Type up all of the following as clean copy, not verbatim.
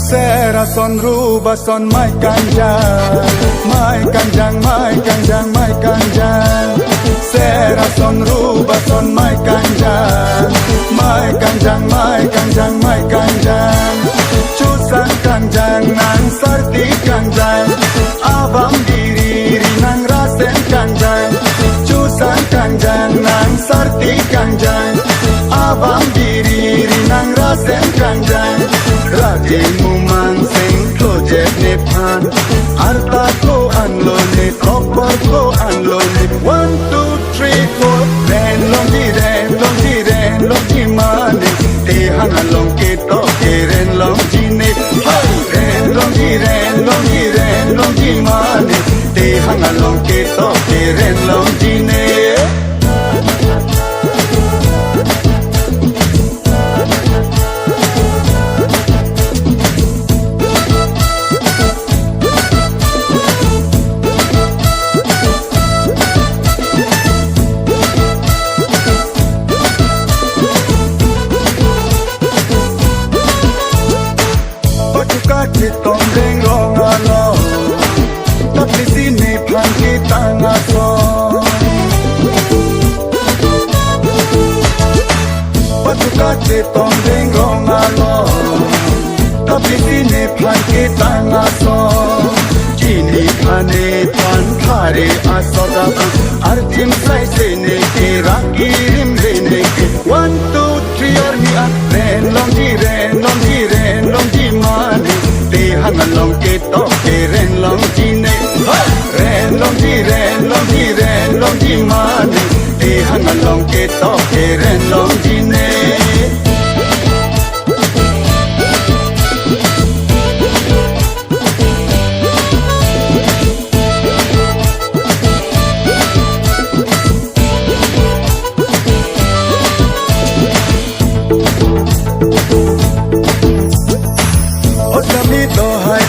Serason rubason mai kanjang, mai kanjang, mai kanjang, mai kanjang. Serason rubason mai kanjang, mai kanjang, mai kanjang, mai kanjang. Chusan kanjang nang sarti kanjang, abang diri nang rasen kanjang. Chusan kanjang nang sarti kanjang, abang diri nang rasen kanjang. Raje mumang sing project Nepal Arta ko anlone Kopar ko anlone 1, 2, 3, 4 Ren long ji mane Te hang along ke to ke ren long ji ne Hey ren long ji mane Te hang along ke to ke ren long ji ne Chitong deng long alo, tapi sini plan kita ngaso. Patuka chitong deng long alo, tapi sini plan kita ngaso. Kini kane pan kare asoda, arjim sai sene ke rakirim rene ke. 1, 2, 3 armia, ren long ji mane. Hang along ke to ke ren long ji ne ren long ji mane te hang along ke to ke ren long ji ne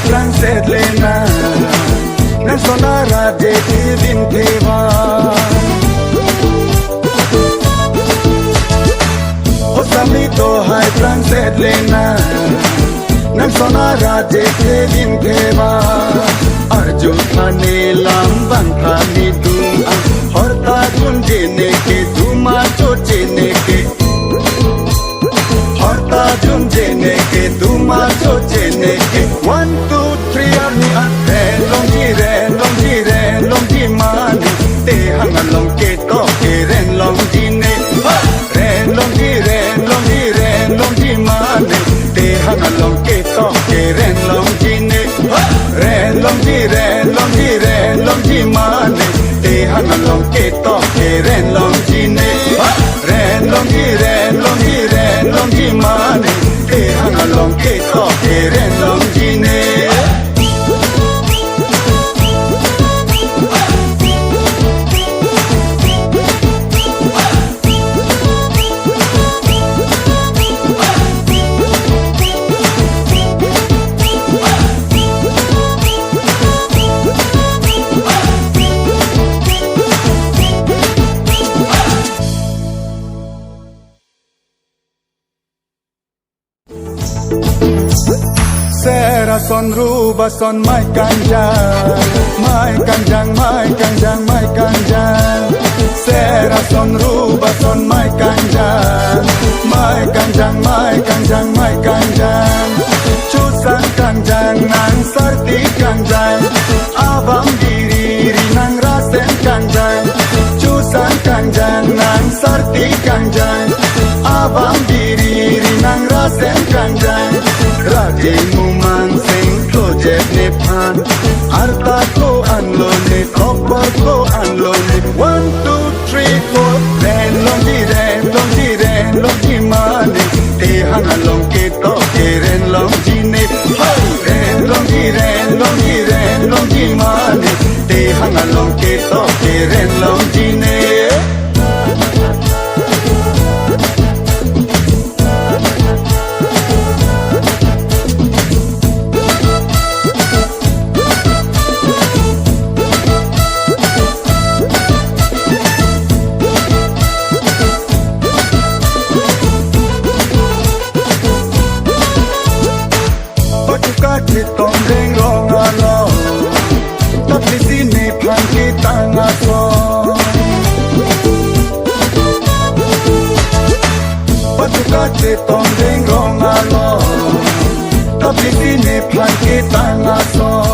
Translate lena nan sonara de bin theva o sami to hai translate lena nan sonara de bin theva arju thane lam ban thani dum horta jun jene ke duma cho jene ke horta jun jene ke duma cho jene ke 1, 2, 3 army ren long ji mane te hang along ke to ke ren long ji ne ren long ji mane te hang along ke to ke ren long ji ne ren long ji mane te hang along ke to ke ren long ji ne ren long ji mane te hang along ke to ke ren long ji ne Serason rubason mai kanjang, mai kanjang, mai kanjang, mai kanjang. Serason rubason mai kanjang, mai kanjang, mai kanjang, mai kanjang. Chusan kanjang nang sarti kanjang, abang diri nang rasen kanjang. Chusan kanjang nang sarti kanjang, abang diri nang rasen kanjang. Raje mumang sing project Nepal Arta ko anlone Kopar ko anlone 1, 2, 3, 4 Ren long ji mane Te hang along ke to ke ren long ji ne ren long ji mane Te hang along ke to ke ren long ji ne tanga son Patuka te tong deng rong alo Tapi sini pan ke tanga son